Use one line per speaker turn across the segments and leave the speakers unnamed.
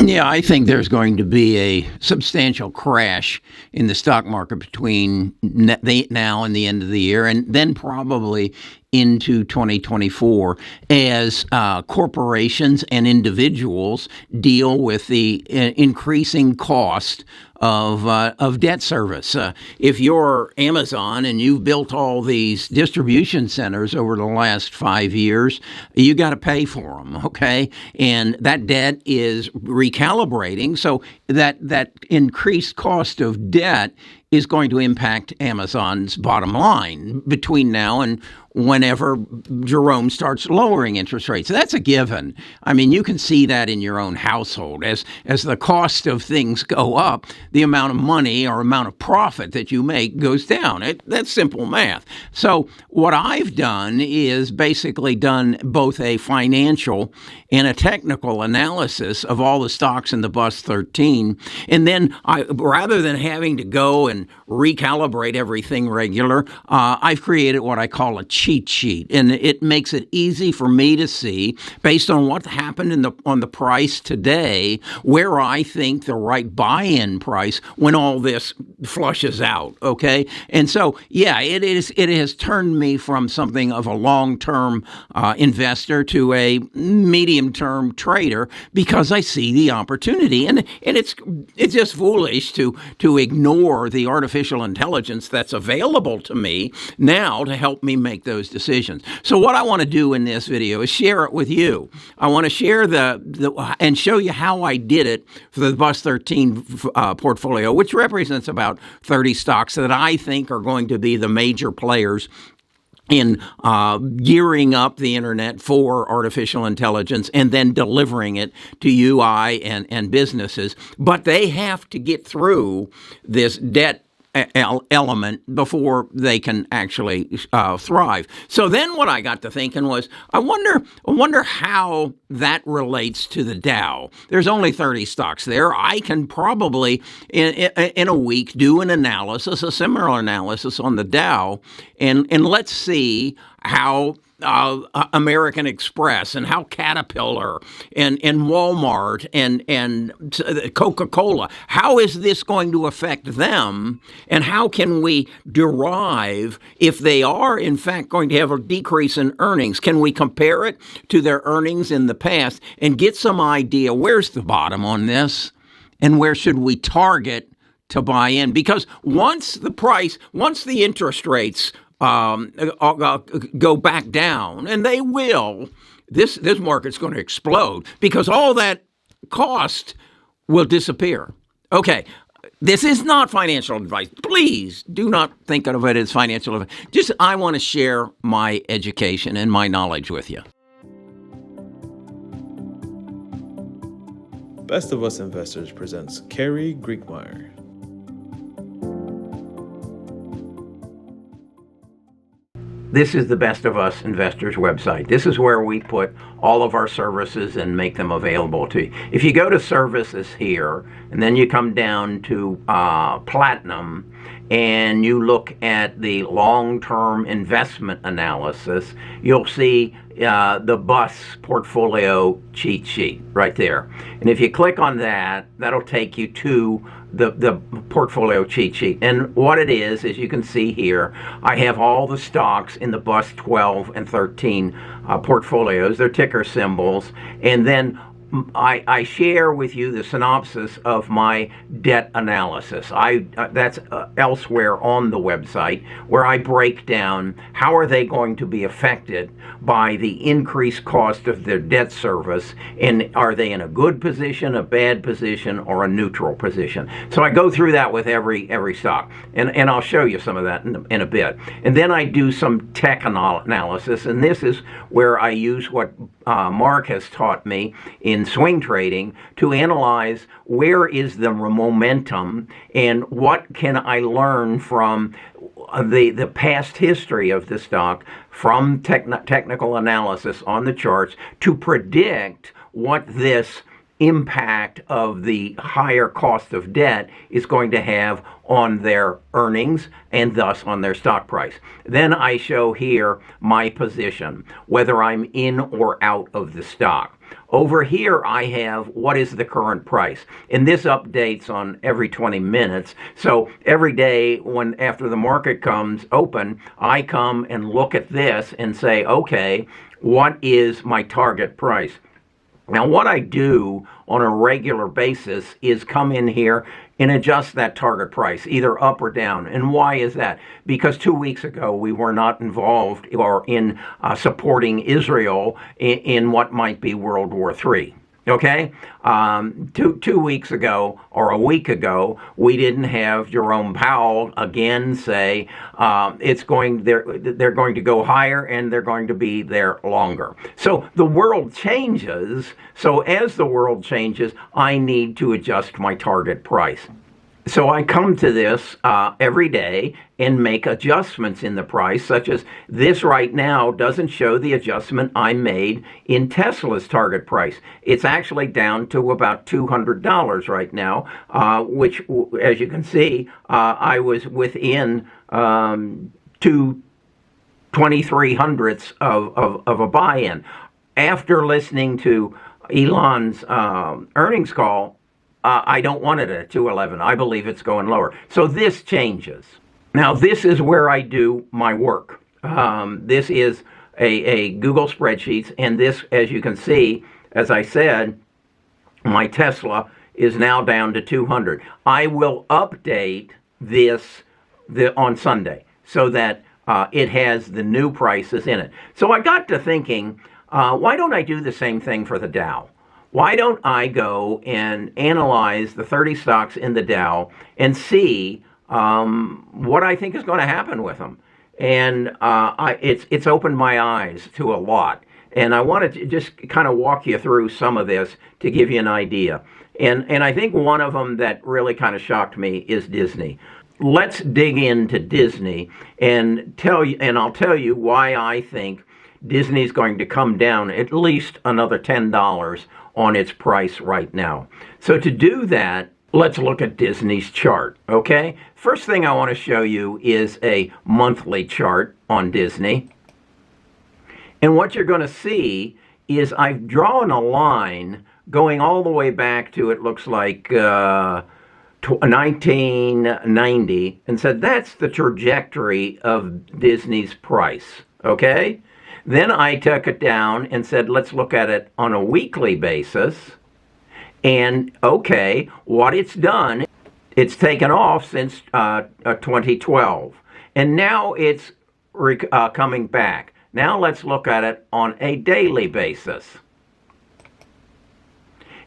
Yeah, I think there's going to be a substantial crash in the stock market between now and the end of the year, and then probably into 2024 as corporations and individuals deal with the increasing cost of debt service. If you're Amazon and you've built all these distribution centers over the last 5 years, you got to pay for them, okay? And that debt is recalibrating, so that increased cost of debt is going to impact Amazon's bottom line between now and whenever Jerome starts lowering interest rates. That's a given. I mean, you can see that in your own household. As the cost of things go up, the amount of money or amount of profit that you make goes down. That's simple math. So what I've done is basically done both a financial and a technical analysis of all the stocks in the Bus 13. And then rather than having to go and recalibrate everything regular, I've created what I call a cheat sheet, and it makes it easy for me to see, based on what happened on the price today, where I think the right buy-in price when all this flushes out. Okay, and so yeah, it has turned me from something of a long-term investor to a medium-term trader because I see the opportunity, and it's just foolish to ignore the artificial intelligence that's available to me now to help me make those decisions. So what I want to do in this video is share it with you. I want to share and show you how I did it for the Bus 13 portfolio, which represents about 30 stocks that I think are going to be the major players in gearing up the internet for artificial intelligence and then delivering it to UI and businesses. But they have to get through this debt element before they can actually thrive. So then what I got to thinking was, I wonder how that relates to the Dow. There's only 30 stocks there. I can probably in a week do an analysis, a similar analysis on the Dow, and let's see how American Express and how Caterpillar and Walmart and Coca-Cola, how is this going to affect them, and how can we derive if they are in fact going to have a decrease in earnings? Can we compare it to their earnings in the past and get some idea where's the bottom on this and where should we target to buy in? Because once the interest rates go back down, and they will, this market's going to explode because all that cost will disappear. Okay, this is not financial advice. Please do not think of it as financial advice. I want to share my education and my knowledge with you.
Best of Us Investors presents Kerry Griegmeyer.
This is the Best of Us Investors website. This is where we put all of our services and make them available to you. If you go to services here, and then you come down to Platinum, and you look at the long-term investment analysis, you'll see the Bus portfolio cheat sheet right there. And if you click on that, that'll take you to the portfolio cheat sheet. And what it is you can see here, I have all the stocks in the Bus 12 and 13 portfolios, their ticker symbols, and then I share with you the synopsis of my debt analysis. That's elsewhere on the website, where I break down how are they going to be affected by the increased cost of their debt service, and are they in a good position, a bad position, or a neutral position. So I go through that with every stock, and I'll show you some of that in a bit. And then I do some tech analysis, and this is where I use what Mark has taught me in swing trading to analyze where is the momentum and what can I learn from the past history of the stock from technical analysis on the charts to predict what this impact of the higher cost of debt is going to have on their earnings and thus on their stock price. Then I show here my position, whether I'm in or out of the stock. Over here, I have what is the current price. And this updates on every 20 minutes. So every day when after the market comes open, I come and look at this and say, okay, what is my target price? Now, what I do on a regular basis is come in here and adjust that target price, either up or down. And why is that? Because 2 weeks ago, we were not involved or in supporting Israel in what might be World War III. Okay, 2 weeks ago or a week ago, we didn't have Jerome Powell again say they're going to go higher and they're going to be there longer. So the world changes. So as the world changes, I need to adjust my target price. So I come to this every day and make adjustments in the price, such as this right now doesn't show the adjustment I made in Tesla's target price. It's actually down to about $200 right now, which, as you can see, I was within 2/2300ths of a buy-in. After listening to Elon's earnings call, I don't want it at 211. I believe it's going lower. So this changes. Now, this is where I do my work. This is a Google spreadsheets, and this, as you can see, as I said, my Tesla is now down to 200. I will update this on Sunday so that it has the new prices in it. So I got to thinking, why don't I do the same thing for the Dow? Why don't I go and analyze the 30 stocks in the Dow and see what I think is going to happen with them? And it's opened my eyes to a lot. And I wanted to just kind of walk you through some of this to give you an idea. And I think one of them that really kind of shocked me is Disney. Let's dig into Disney and I'll tell you why I think Disney's going to come down at least another $10 on its price right now. So to do that, let's look at Disney's chart, okay? First thing I want to show you is a monthly chart on Disney. And what you're going to see is I've drawn a line going all the way back to, it looks like, 1990, and said that's the trajectory of Disney's price, okay? Then I took it down and said, let's look at it on a weekly basis. And, okay, what it's done, it's taken off since 2012. And now it's coming back. Now let's look at it on a daily basis.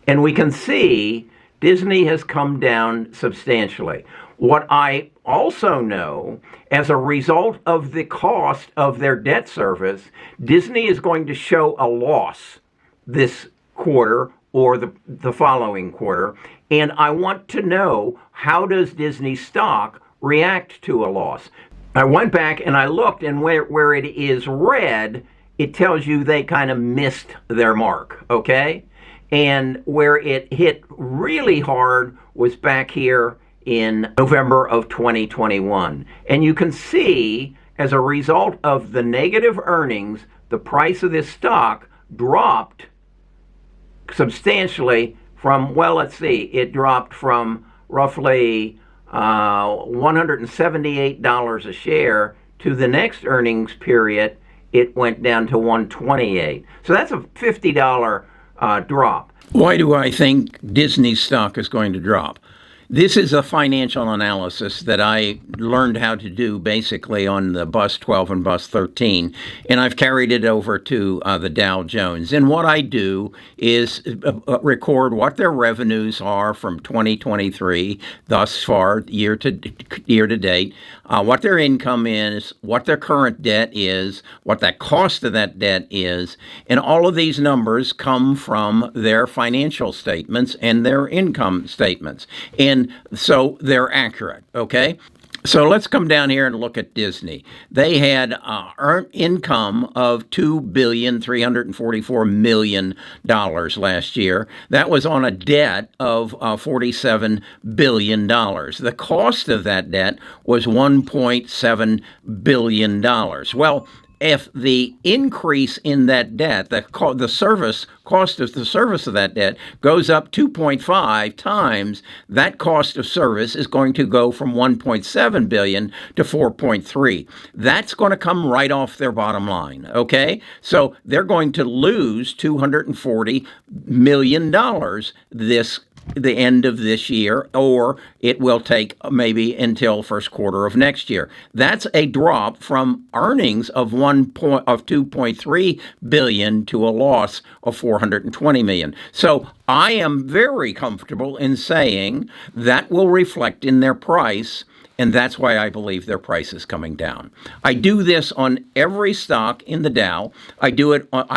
And we can see Disney has come down substantially. What I also know, as a result of the cost of their debt service, Disney is going to show a loss this quarter or the following quarter. And I want to know, how does Disney stock react to a loss? I went back and I looked, and where it is red, it tells you they kind of missed their mark, okay? And where it hit really hard was back here in November of 2021. And you can see, as a result of the negative earnings, the price of this stock dropped substantially from, well, let's see, it dropped from roughly $178 a share to the next earnings period, it went down to $128. So that's a $50 drop. Why do I think Disney's stock is going to drop? This is a financial analysis that I learned how to do basically on the Bus 12 and Bus 13, and I've carried it over to the Dow Jones. And what I do is record what their revenues are from 2023 thus far, year to date, what their income is, what their current debt is, what the cost of that debt is, and all of these numbers come from their financial statements and their income statements. And so they're accurate, okay? So let's come down here and look at Disney. They had earned income of $2,344,000,000 last year. That was on a debt of $47 billion. The cost of that debt was $1.7 billion. Well, if the increase in that debt, the cost of the service of that debt goes up 2.5 times, that cost of service is going to go from 1.7 billion to 4.3. That's going to come right off their bottom line. Okay, so they're going to lose $240 million the end of this year, or it will take maybe until first quarter of next year. That's a drop from earnings of 2.3 billion to a loss of 420 million. So I am very comfortable in saying that will reflect in their price. And that's why I believe their price is coming down. I do this on every stock in the Dow. I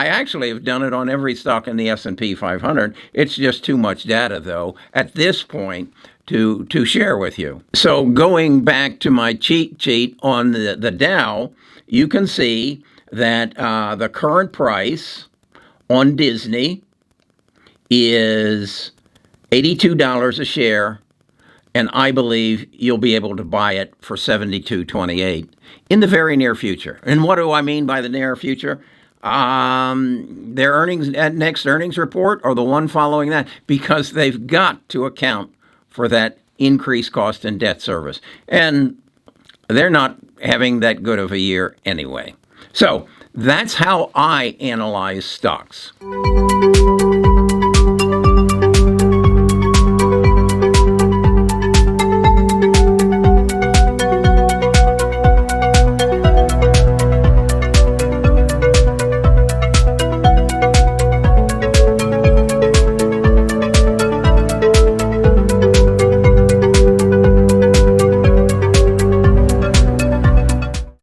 actually have done it on every stock in the S&P 500. It's just too much data, though, at this point to share with you. So going back to my cheat sheet on the Dow, you can see that the current price on Disney is $82 a share. And I believe you'll be able to buy it for $72.28 in the very near future. And what do I mean by the near future? Their next earnings report or the one following that, because they've got to account for that increased cost in debt service. And they're not having that good of a year anyway. So that's how I analyze stocks.